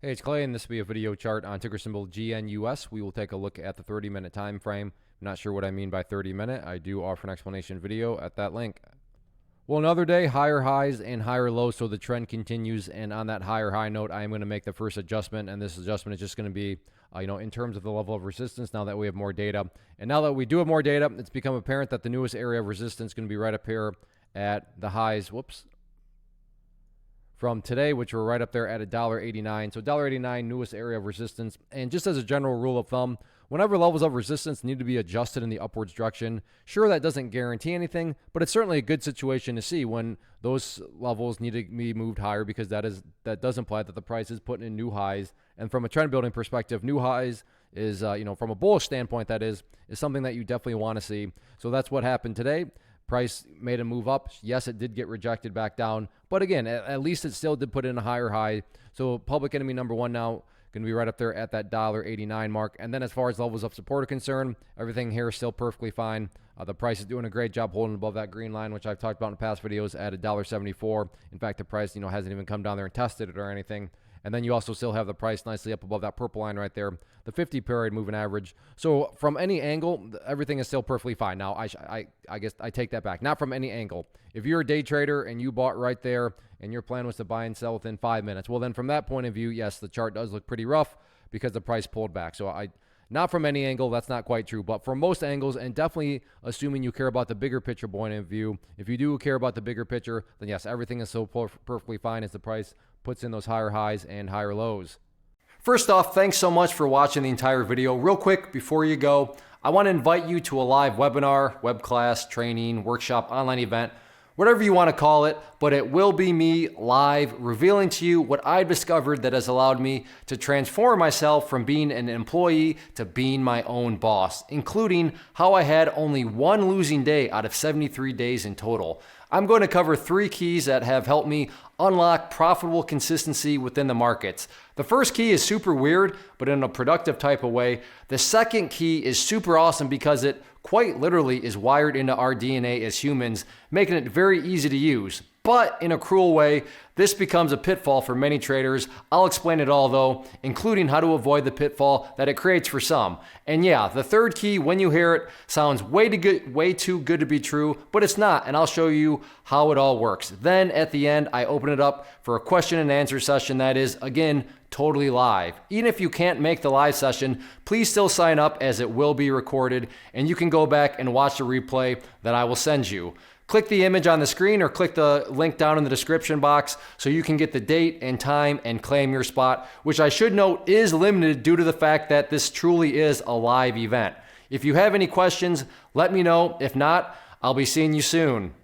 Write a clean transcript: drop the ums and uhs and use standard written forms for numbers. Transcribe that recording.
Hey, it's Clay, and this will be a video chart on ticker symbol GNUS. We will take a look at the 30-minute time frame. I'm not sure what I mean by 30-minute. I do offer an explanation video at that link. Well, another day, higher highs and higher lows, so the trend continues. And on that higher high note, I am going to make the first adjustment, and this adjustment is just going to be, in terms of the level of resistance now that we have more data. And now that we do have more data, it's become apparent that the newest area of resistance is going to be right up here at the highs. From today, which were right up there at $1.89. So $1.89, newest area of resistance. And just as a general rule of thumb, whenever levels of resistance need to be adjusted in the upwards direction, sure, that doesn't guarantee anything, but it's certainly a good situation to see when those levels need to be moved higher, because that does imply that the price is putting in new highs. And from a trend building perspective, new highs is, from a bullish standpoint, that is something that you definitely want to see. So that's what happened today. Price made a move up. Yes, it did get rejected back down, but again, at least it still did put in a higher high. So public enemy number one now going to be right up there at that $1.89 mark. And then as far as levels of support are concerned, everything here is still perfectly fine. The price is doing a great job holding above that green line, which I've talked about in past videos, at $1.74. In fact, the price, hasn't even come down there and tested it or anything. And then you also still have the price nicely up above that purple line right there, the 50-period moving average. So from any angle, everything is still perfectly fine. Now, I guess I take that back. Not from any angle. If you're a day trader and you bought right there and your plan was to buy and sell within 5 minutes, well, then from that point of view, yes, the chart does look pretty rough because the price pulled back. So not from any angle, that's not quite true. But from most angles, and definitely assuming you care about the bigger picture point of view, if you do care about the bigger picture, then yes, everything is so perfectly fine as the price puts in those higher highs and higher lows. First off, thanks so much for watching the entire video. Real quick, before you go, I want to invite you to a live webinar, web class, training, workshop, online event, whatever you want to call it, but it will be me live revealing to you what I've discovered that has allowed me to transform myself from being an employee to being my own boss, including how I had only one losing day out of 73 days in total. I'm going to cover 3 keys that have helped me unlock profitable consistency within the markets. The first key is super weird, but in a productive type of way. The second key is super awesome because it quite literally is wired into our DNA as humans, making it very easy to use. But in a cruel way, this becomes a pitfall for many traders. I'll explain it all though, including how to avoid the pitfall that it creates for some. And yeah, the third key, when you hear it, sounds way too good to be true, but it's not, and I'll show you how it all works. Then at the end, I open it up for a question and answer session that is, again, totally live. Even if you can't make the live session, please still sign up as it will be recorded, and you can go back and watch the replay that I will send you. Click the image on the screen or click the link down in the description box so you can get the date and time and claim your spot, which I should note is limited due to the fact that this truly is a live event. If you have any questions, let me know. If not, I'll be seeing you soon.